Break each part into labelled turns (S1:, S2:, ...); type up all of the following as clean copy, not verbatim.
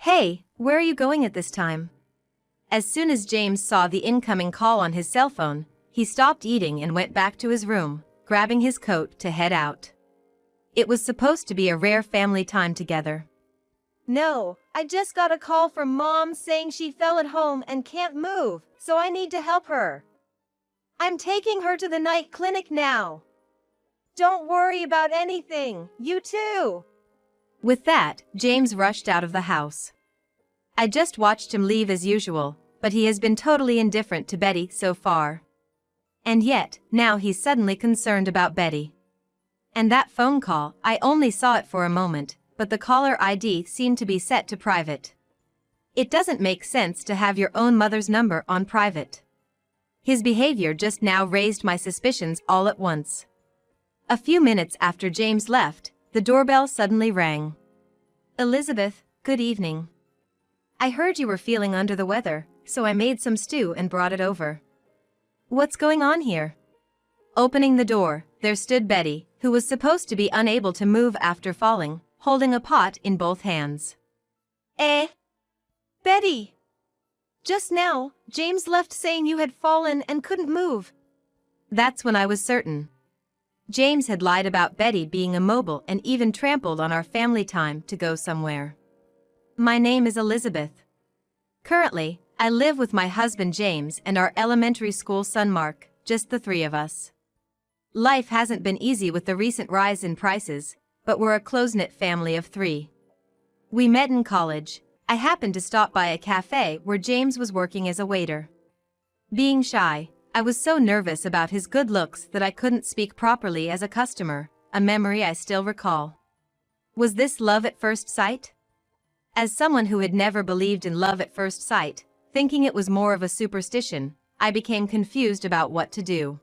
S1: Hey, where are you going at this time? As soon as James saw the incoming call on his cell phone, he stopped eating and went back to his room, grabbing his coat to head out. It was supposed to be a rare family time together.
S2: No, I just got a call from Mom saying she fell at home and can't move, so I need to help her. I'm taking her to the night clinic now. Don't worry about anything, you too.
S1: With that, James rushed out of the house. I just watched him leave as usual, but he has been totally indifferent to Betty so far. And yet, now he's suddenly concerned about Betty. And that phone call, I only saw it for a moment, but the caller ID seemed to be set to private. It doesn't make sense to have your own mother's number on private. His behavior just now raised my suspicions all at once. A few minutes after James left, the doorbell suddenly rang. Elizabeth, good evening. I heard you were feeling under the weather, so I made some stew and brought it over. What's going on here? Opening the door, there stood Betty, who was supposed to be unable to move after falling, holding a pot in both hands.
S2: Betty! Just now, James left saying you had fallen and couldn't move.
S1: That's when I was certain. James had lied about Betty being immobile and even trampled on our family time to go somewhere. My name is Elizabeth. Currently, I live with my husband James and our elementary school son Mark, just the three of us. Life hasn't been easy with the recent rise in prices, but we're a close-knit family of three. We met in college. I happened to stop by a cafe where James was working as a waiter. Being shy, I was so nervous about his good looks that I couldn't speak properly as a customer, a memory I still recall. Was this love at first sight? As someone who had never believed in love at first sight, thinking it was more of a superstition, I became confused about what to do.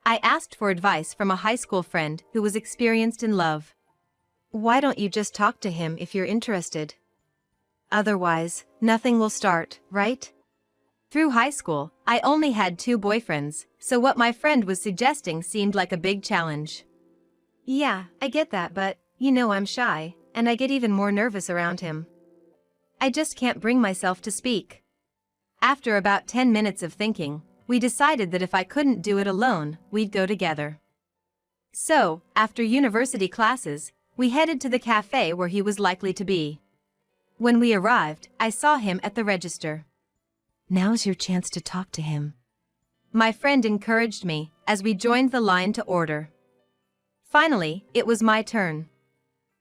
S1: I asked for advice from a high school friend who was experienced in love. Why don't you just talk to him if you're interested? Otherwise, nothing will start, right? Through high school, I only had 2 boyfriends, so what my friend was suggesting seemed like a big challenge. Yeah, I get that, but, I'm shy, and I get even more nervous around him. I just can't bring myself to speak. After about 10 minutes of thinking, we decided that if I couldn't do it alone, we'd go together. So, after university classes, we headed to the cafe where he was likely to be. When we arrived, I saw him at the register. Now's your chance to talk to him. My friend encouraged me as we joined the line to order. Finally, it was my turn.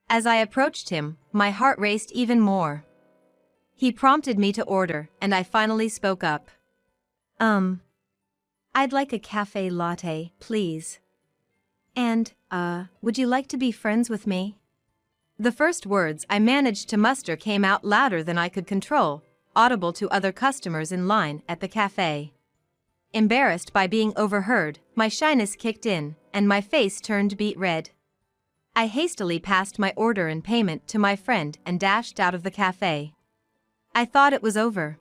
S1: As I approached him, my heart raced even more. He prompted me to order, and I finally spoke up. I'd like a cafe latte, please. And, would you like to be friends with me? The first words I managed to muster came out louder than I could control, audible to other customers in line at the cafe. Embarrassed by being overheard, my shyness kicked in, and my face turned beet red. I hastily passed my order and payment to my friend and dashed out of the cafe. I thought it was over.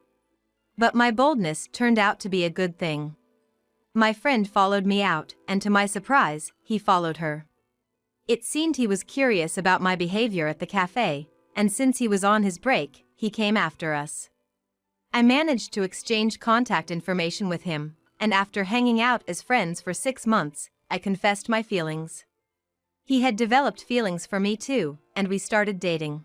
S1: But my boldness turned out to be a good thing. My friend followed me out, and to my surprise, he followed her. It seemed he was curious about my behavior at the cafe, and since he was on his break, he came after us. I managed to exchange contact information with him, and after hanging out as friends for 6 months, I confessed my feelings. He had developed feelings for me too, and we started dating.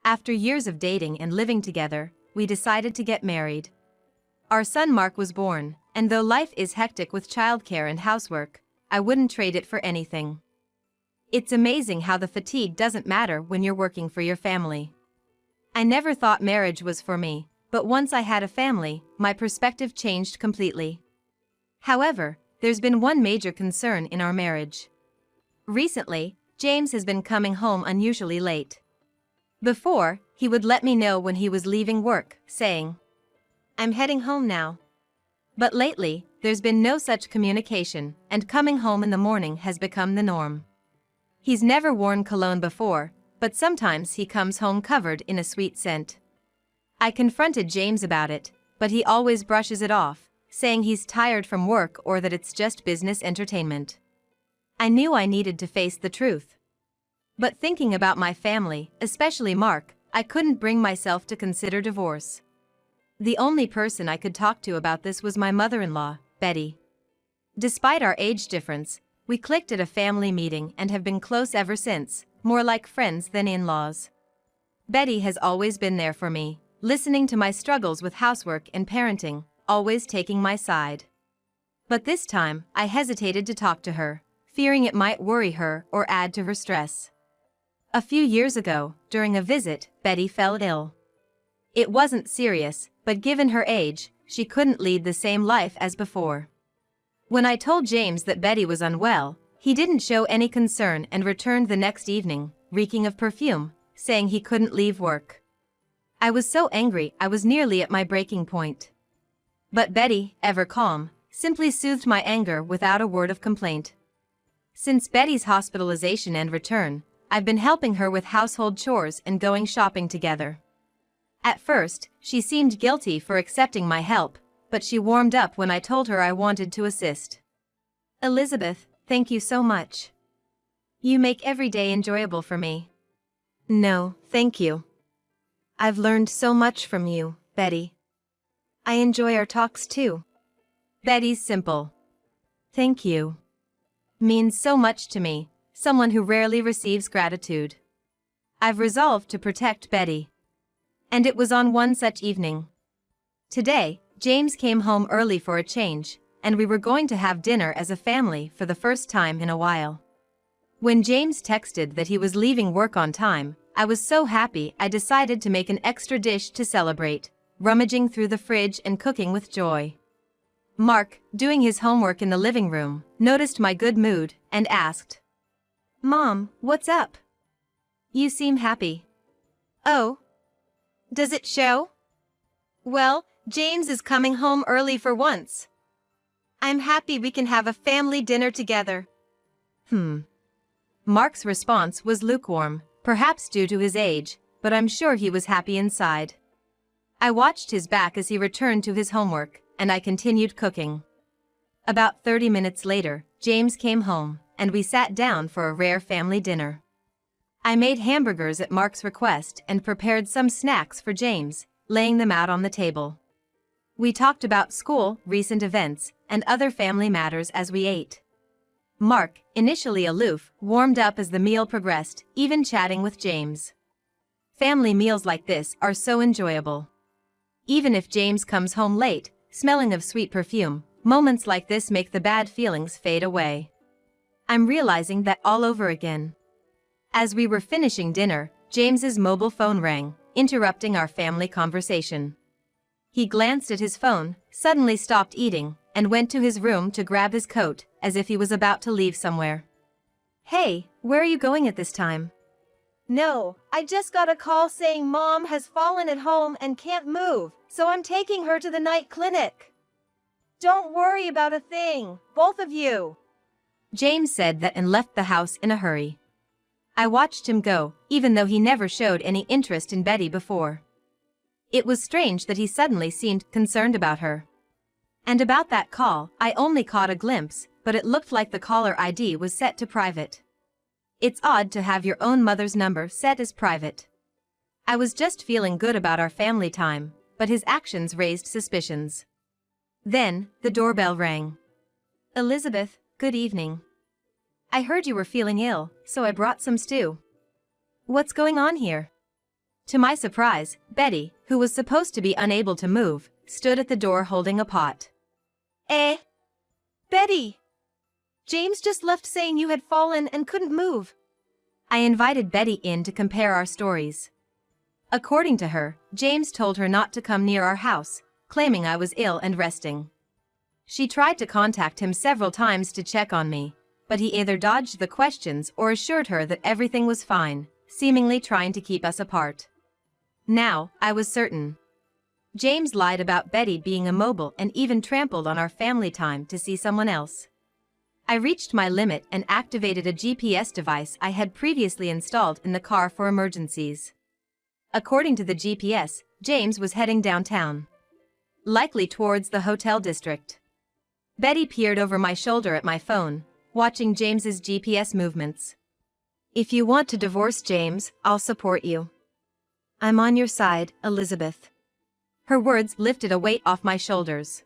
S1: After years of dating and living together, we decided to get married. Our son Mark was born, and though life is hectic with childcare and housework, I wouldn't trade it for anything. It's amazing how the fatigue doesn't matter when you're working for your family. I never thought marriage was for me, but once I had a family, my perspective changed completely. However, there's been one major concern in our marriage. Recently, James has been coming home unusually late. Before, he would let me know when he was leaving work, saying, "I'm heading home now." But lately, there's been no such communication, and coming home in the morning has become the norm. He's never worn cologne before, but sometimes he comes home covered in a sweet scent. I confronted James about it, but he always brushes it off, saying he's tired from work or that it's just business entertainment. I knew I needed to face the truth. But thinking about my family, especially Mark, I couldn't bring myself to consider divorce. The only person I could talk to about this was my mother-in-law, Betty. Despite our age difference, we clicked at a family meeting and have been close ever since, more like friends than in-laws. Betty has always been there for me, listening to my struggles with housework and parenting, always taking my side. But this time, I hesitated to talk to her, fearing it might worry her or add to her stress. A few years ago, during a visit, Betty fell ill. It wasn't serious, but given her age, she couldn't lead the same life as before. When I told James that Betty was unwell, he didn't show any concern and returned the next evening, reeking of perfume, saying he couldn't leave work. I was so angry I was nearly at my breaking point. But Betty, ever calm, simply soothed my anger without a word of complaint. Since Betty's hospitalization and return, I've been helping her with household chores and going shopping together. At first, she seemed guilty for accepting my help, but she warmed up when I told her I wanted to assist.
S2: Elizabeth, thank you so much. You make every day enjoyable for me.
S1: No, thank you. I've learned so much from you, Betty.
S2: I enjoy our talks too.
S1: Betty's simple "thank you" means so much to me, someone who rarely receives gratitude. I've resolved to protect Betty. And it was on one such evening. Today, James came home early for a change, and we were going to have dinner as a family for the first time in a while. When James texted that he was leaving work on time, I was so happy I decided to make an extra dish to celebrate, rummaging through the fridge and cooking with joy. Mark, doing his homework in the living room, noticed my good mood and asked,
S2: "Mom, what's up? You seem happy."
S1: "Oh?
S2: Does it show?" "Well, James is coming home early for once. I'm happy we can have a family dinner together."
S1: Mark's response was lukewarm, perhaps due to his age, but I'm sure he was happy inside. I watched his back as he returned to his homework, and I continued cooking. About 30 minutes later, James came home, and we sat down for a rare family dinner. I made hamburgers at Mark's request and prepared some snacks for James, laying them out on the table. We talked about school, recent events, and other family matters as we ate. Mark, initially aloof, warmed up as the meal progressed, even chatting with James. Family meals like this are so enjoyable. Even if James comes home late, smelling of sweet perfume, moments like this make the bad feelings fade away. I'm realizing that all over again. As we were finishing dinner, James's mobile phone rang, interrupting our family conversation. He glanced at his phone, suddenly stopped eating, and went to his room to grab his coat, as if he was about to leave somewhere.
S2: "Hey, where are you going at this time?" "No, I just got a call saying Mom has fallen at home and can't move, so I'm taking her to the night clinic. Don't worry about a thing, both of you."
S1: James said that and left the house in a hurry. I watched him go, even though he never showed any interest in Betty before. It was strange that he suddenly seemed concerned about her. And about that call, I only caught a glimpse, but it looked like the caller ID was set to private. It's odd to have your own mother's number set as private. I was just feeling good about our family time, but his actions raised suspicions. Then, the doorbell rang.
S2: "Elizabeth, good evening. I heard you were feeling ill, so I brought some stew."
S1: "What's going on here?" To my surprise, Betty, who was supposed to be unable to move, stood at the door holding a pot.
S2: Betty! James just left saying you had fallen and couldn't move."
S1: I invited Betty in to compare our stories. According to her, James told her not to come near our house, claiming I was ill and resting. She tried to contact him several times to check on me, but he either dodged the questions or assured her that everything was fine, seemingly trying to keep us apart. Now, I was certain. James lied about Betty being immobile and even trampled on our family time to see someone else. I reached my limit and activated a GPS device I had previously installed in the car for emergencies. According to the GPS, James was heading downtown, likely towards the hotel district. Betty peered over my shoulder at my phone, watching James's GPS movements. "If you want to divorce James, I'll support you." I'm on your side, Elizabeth. Her words lifted a weight off my shoulders.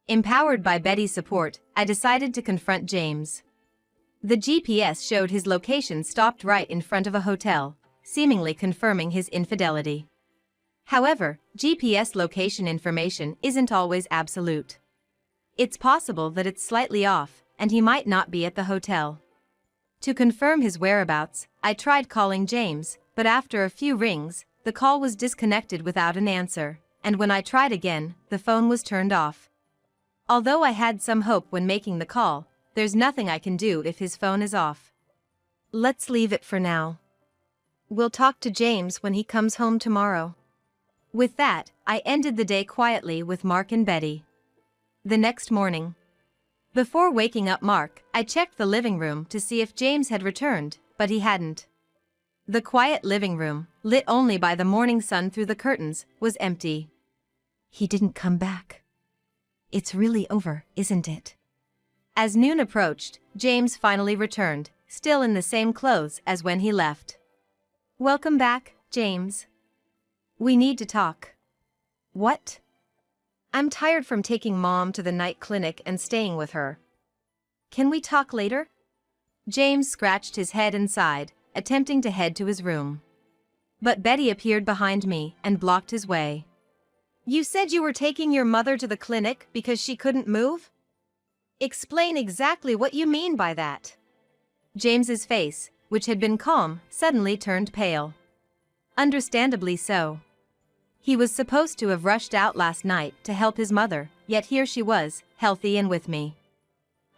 S1: Empowered by Betty's support, I decided to confront James. The GPS showed his location stopped right in front of a hotel, seemingly confirming his infidelity. However, GPS location information isn't always absolute. It's possible that it's slightly off, and he might not be at the hotel. To confirm his whereabouts, I tried calling James, but after a few rings, the call was disconnected without an answer, and when I tried again, the phone was turned off. Although I had some hope when making the call, there's nothing I can do if his phone is off. Let's leave it for now. We'll talk to James when he comes home tomorrow. With that, I ended the day quietly with Mark and Betty. The next morning, before waking up Mark, I checked the living room to see if James had returned, but he hadn't. The quiet living room, lit only by the morning sun through the curtains, was empty. He didn't come back. It's really over, isn't it? As noon approached, James finally returned, still in the same clothes as when he left. Welcome back, James. We need to talk. What? I'm tired from taking Mom to the night clinic and staying with her. Can we talk later? James scratched his head and sighed, attempting to head to his room. But Betty appeared behind me and blocked his way. You said you were taking your mother to the clinic because she couldn't move? Explain exactly what you mean by that. James's face, which had been calm, suddenly turned pale. Understandably so. He was supposed to have rushed out last night to help his mother, yet here she was, healthy and with me.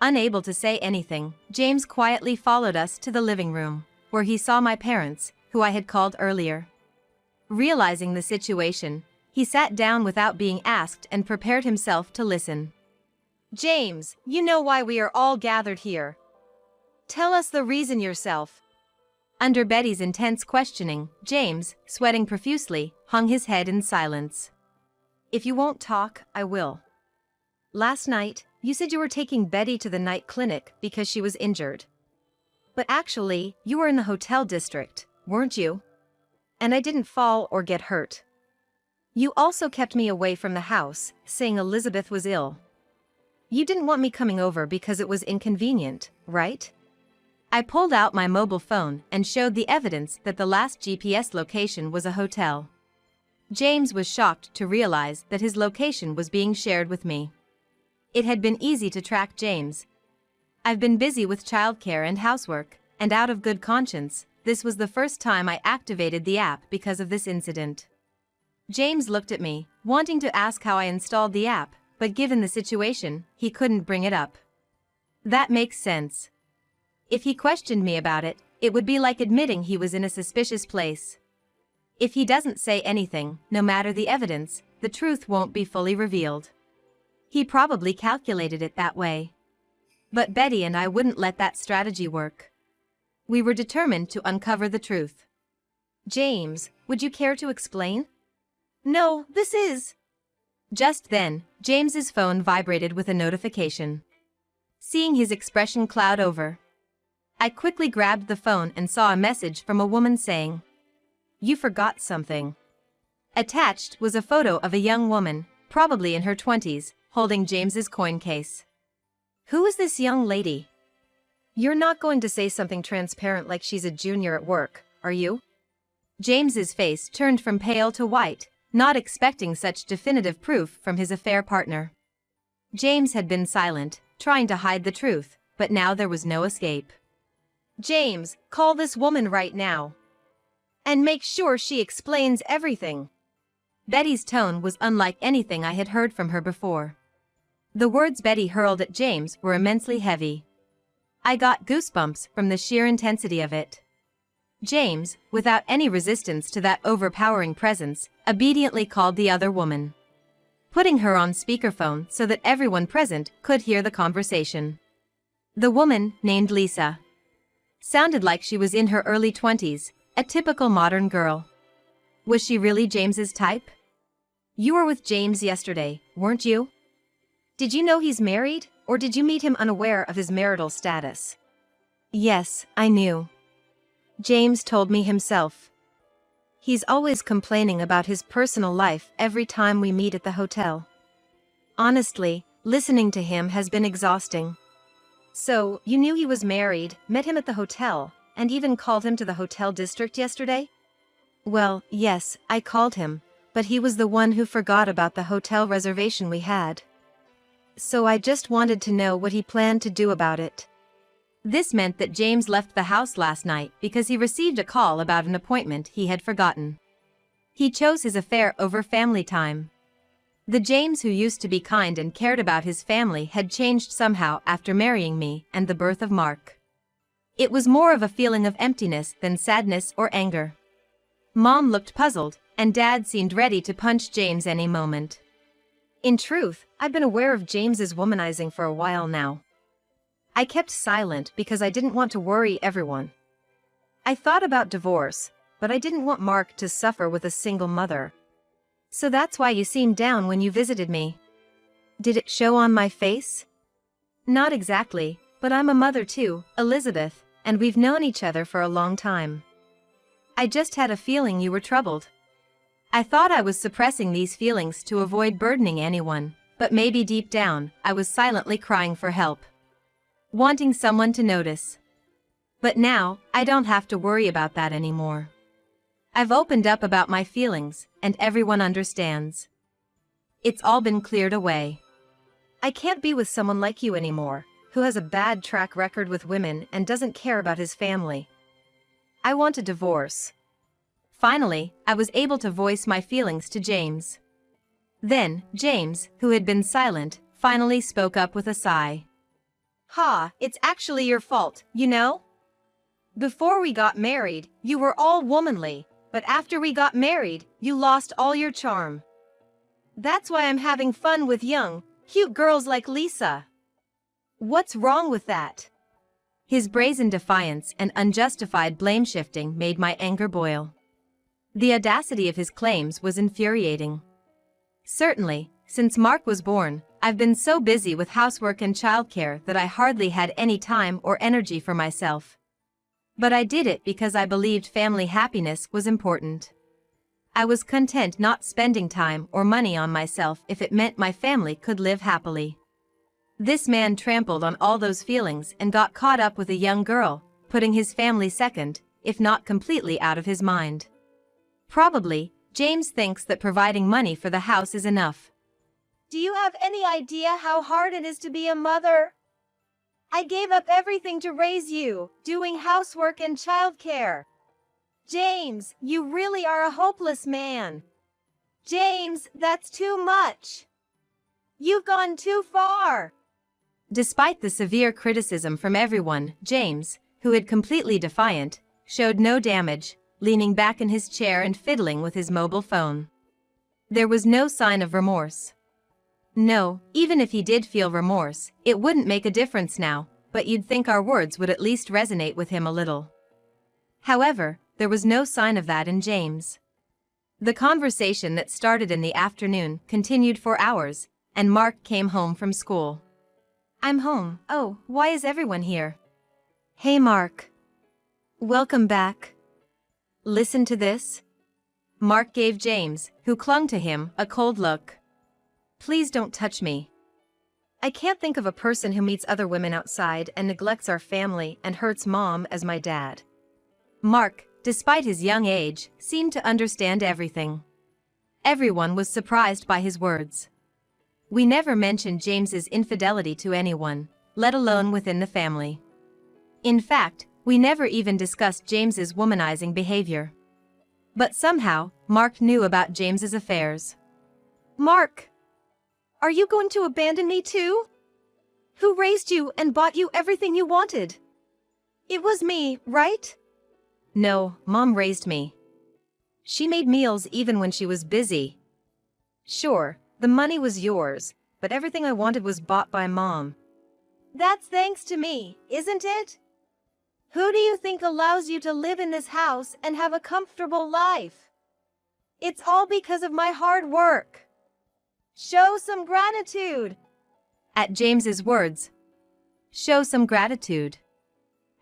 S1: Unable to say anything, James quietly followed us to the living room, where he saw my parents, who I had called earlier. Realizing the situation, he sat down without being asked and prepared himself to listen.
S2: James, you know why we are all gathered here. Tell us the reason yourself.
S1: Under Betty's intense questioning, James, sweating profusely, hung his head in silence. If you won't talk, I will. Last night, you said you were taking Betty to the night clinic because she was injured. But actually, you were in the hotel district, weren't you? And I didn't fall or get hurt. You also kept me away from the house, saying Elizabeth was ill. You didn't want me coming over because it was inconvenient, right? I pulled out my mobile phone and showed the evidence that the last GPS location was a hotel. James was shocked to realize that his location was being shared with me. It had been easy to track James. I've been busy with childcare and housework, and out of good conscience, this was the first time I activated the app because of this incident. James looked at me, wanting to ask how I installed the app, but given the situation, he couldn't bring it up. That makes sense. If he questioned me about it, it would be like admitting he was in a suspicious place. If he doesn't say anything, no matter the evidence, the truth won't be fully revealed. He probably calculated it that way. But Betty and I wouldn't let that strategy work. We were determined to uncover the truth. James, would you care to explain?
S2: No, this is...
S1: Just then, James's phone vibrated with a notification. Seeing his expression cloud over, I quickly grabbed the phone and saw a message from a woman saying, "You forgot something." Attached was a photo of a young woman, probably in her 20s, holding James's coin case. Who is this young lady? You're not going to say something transparent like she's a junior at work, are you? James's face turned from pale to white, not expecting such definitive proof from his affair partner. James had been silent, trying to hide the truth, but now there was no escape.
S2: James, call this woman right now. And make sure she explains everything.
S1: Betty's tone was unlike anything I had heard from her before. The words Betty hurled at James were immensely heavy. I got goosebumps from the sheer intensity of it. James, without any resistance to that overpowering presence, obediently called the other woman, putting her on speakerphone so that everyone present could hear the conversation. The woman, named Lisa, sounded like she was in her early 20s, a typical modern girl. Was she really James's type? You were with James yesterday, weren't you? Did you know he's married, or did you meet him unaware of his marital status? Yes, I knew. James told me himself. He's always complaining about his personal life every time we meet at the hotel. Honestly, listening to him has been exhausting.
S2: So, you knew he was married, met him at the hotel, and even called him to the hotel district yesterday?
S1: Well, yes, I called him, but he was the one who forgot about the hotel reservation we had. So I just wanted to know what he planned to do about it. This meant that James left the house last night because he received a call about an appointment he had forgotten. He chose his affair over family time. The James who used to be kind and cared about his family had changed somehow after marrying me and the birth of Mark. It was more of a feeling of emptiness than sadness or anger. Mom looked puzzled, and Dad seemed ready to punch James any moment.
S2: In truth, I've been aware of James's womanizing for a while now. I kept silent because I didn't want to worry everyone. I thought about divorce, but I didn't want Mark to suffer with a single mother.
S1: So that's why you seemed down when you visited me. Did it show on my face?
S2: Not exactly, but I'm a mother too, Elizabeth, and we've known each other for a long time.
S1: I just had a feeling you were troubled. I thought I was suppressing these feelings to avoid burdening anyone, but maybe deep down, I was silently crying for help. Wanting someone to notice. But now, I don't have to worry about that anymore. I've opened up about my feelings, and everyone understands. It's all been cleared away.
S2: I can't be with someone like you anymore, who has a bad track record with women and doesn't care about his family. I want a divorce.
S1: Finally, I was able to voice my feelings to James. Then, James, who had been silent, finally spoke up with a sigh.
S2: It's actually your fault, you know? Before we got married, you were all womanly, but after we got married, you lost all your charm. That's why I'm having fun with young, cute girls like Lisa. What's wrong with that?
S1: His brazen defiance and unjustified blame-shifting made my anger boil. The audacity of his claims was infuriating. Certainly, since Mark was born, I've been so busy with housework and childcare that I hardly had any time or energy for myself. But I did it because I believed family happiness was important. I was content not spending time or money on myself if it meant my family could live happily. This man trampled on all those feelings and got caught up with a young girl, putting his family second, if not completely out of his mind. Probably, James thinks that providing money for the house is enough.
S2: Do you have any idea how hard it is to be a mother? I gave up everything to raise you, doing housework and childcare. James, you really are a hopeless man. James, that's too much. You've gone too far.
S1: Despite the severe criticism from everyone, James, who had completely defiant, showed no damage, leaning back in his chair and fiddling with his mobile phone. There was no sign of remorse. No, even if he did feel remorse, it wouldn't make a difference now, but you'd think our words would at least resonate with him a little. However, there was no sign of that in James. The conversation that started in the afternoon continued for hours, and Mark came home from school.
S2: I'm home. Oh, why is everyone here?
S1: Hey Mark. Welcome back. Listen to this. Mark gave James, who clung to him, a cold look. Please don't touch me.
S2: I can't think of a person who meets other women outside and neglects our family and hurts Mom as my dad.
S1: Mark, despite his young age, seemed to understand everything. Everyone was surprised by his words. We never mentioned James's infidelity to anyone, let alone within the family. In fact, we never even discussed James's womanizing behavior. But somehow, Mark knew about James's affairs.
S2: Mark! Are you going to abandon me too? Who raised you and bought you everything you wanted? It was me, right?
S1: No, Mom raised me. She made meals even when she was busy.
S2: Sure, the money was yours, but everything I wanted was bought by Mom. That's thanks to me, isn't it? Who do you think allows you to live in this house and have a comfortable life? It's all because of my hard work. Show some gratitude.
S1: At James's words, show some gratitude.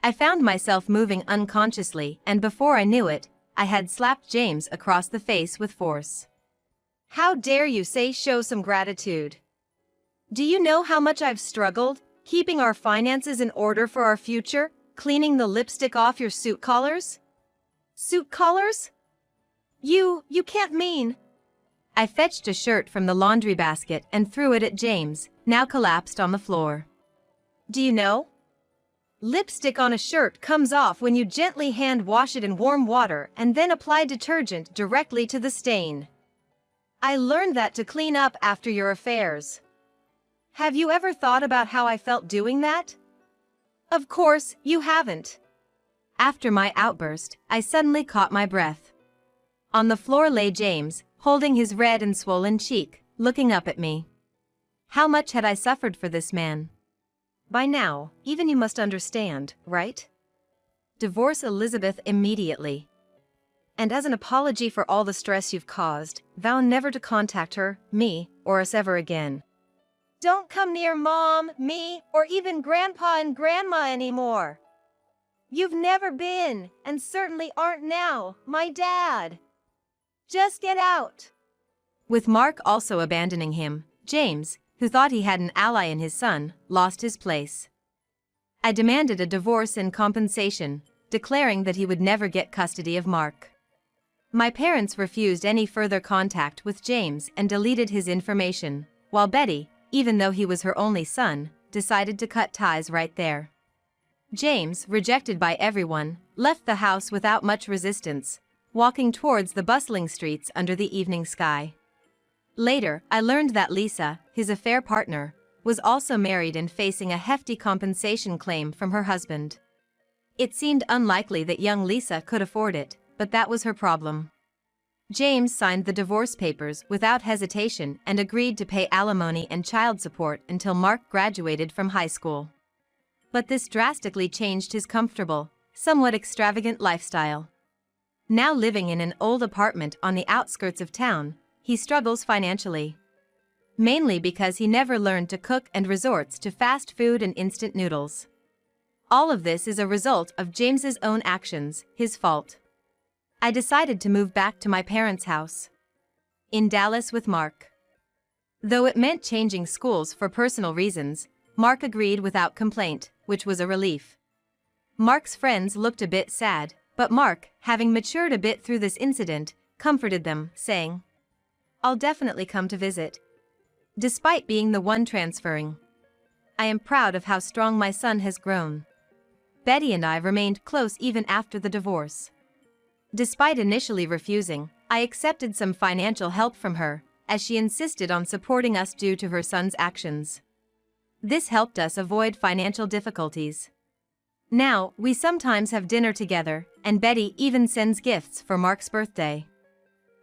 S1: I found myself moving unconsciously, and before I knew it, I had slapped James across the face with force.
S2: How dare you say show some gratitude? Do you know how much I've struggled, keeping our finances in order for our future, cleaning the lipstick off your suit collars? Suit collars? You can't mean.
S1: I fetched a shirt from the laundry basket and threw it at James, now collapsed on the floor.
S2: Do you know? Lipstick on a shirt comes off when you gently hand wash it in warm water and then apply detergent directly to the stain. I learned that to clean up after your affairs. Have you ever thought about how I felt doing that? Of course, you haven't.
S1: After my outburst, I suddenly caught my breath. On the floor lay James, holding his red and swollen cheek, looking up at me. How much had I suffered for this man?
S2: By now, even you must understand, right? Divorce Elizabeth immediately. And as an apology for all the stress you've caused, vow never to contact her, me, or us ever again. Don't come near Mom, me, or even Grandpa and Grandma anymore. You've never been, and certainly aren't now, my dad. Just get out.
S1: With Mark also abandoning him, James, who thought he had an ally in his son, lost his place. I demanded a divorce and compensation, declaring that he would never get custody of Mark. My parents refused any further contact with James and deleted his information, while Betty, even though he was her only son, decided to cut ties right there. James, rejected by everyone, left the house without much resistance, walking towards the bustling streets under the evening sky. Later, I learned that Lisa, his affair partner, was also married and facing a hefty compensation claim from her husband. It seemed unlikely that young Lisa could afford it, but that was her problem. James signed the divorce papers without hesitation and agreed to pay alimony and child support until Mark graduated from high school. But this drastically changed his comfortable, somewhat extravagant lifestyle. Now living in an old apartment on the outskirts of town, he struggles financially. Mainly because he never learned to cook and resorts to fast food and instant noodles. All of this is a result of James's own actions, his fault. I decided to move back to my parents' house in Dallas with Mark. Though it meant changing schools for personal reasons, Mark agreed without complaint, which was a relief. Mark's friends looked a bit sad, but Mark, having matured a bit through this incident, comforted them, saying, "I'll definitely come to visit." Despite being the one transferring, I am proud of how strong my son has grown. Betty and I remained close even after the divorce. Despite initially refusing, I accepted some financial help from her, as she insisted on supporting us due to her son's actions. This helped us avoid financial difficulties. Now, we sometimes have dinner together, and Betty even sends gifts for Mark's birthday.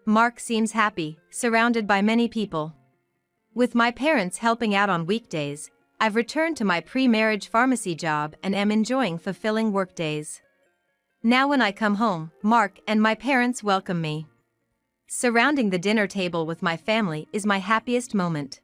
S1: Mark seems happy, surrounded by many people. With my parents helping out on weekdays, I've returned to my pre-marriage pharmacy job and am enjoying fulfilling workdays. Now when I come home, Mark and my parents welcome me. Surrounding the dinner table with my family is my happiest moment.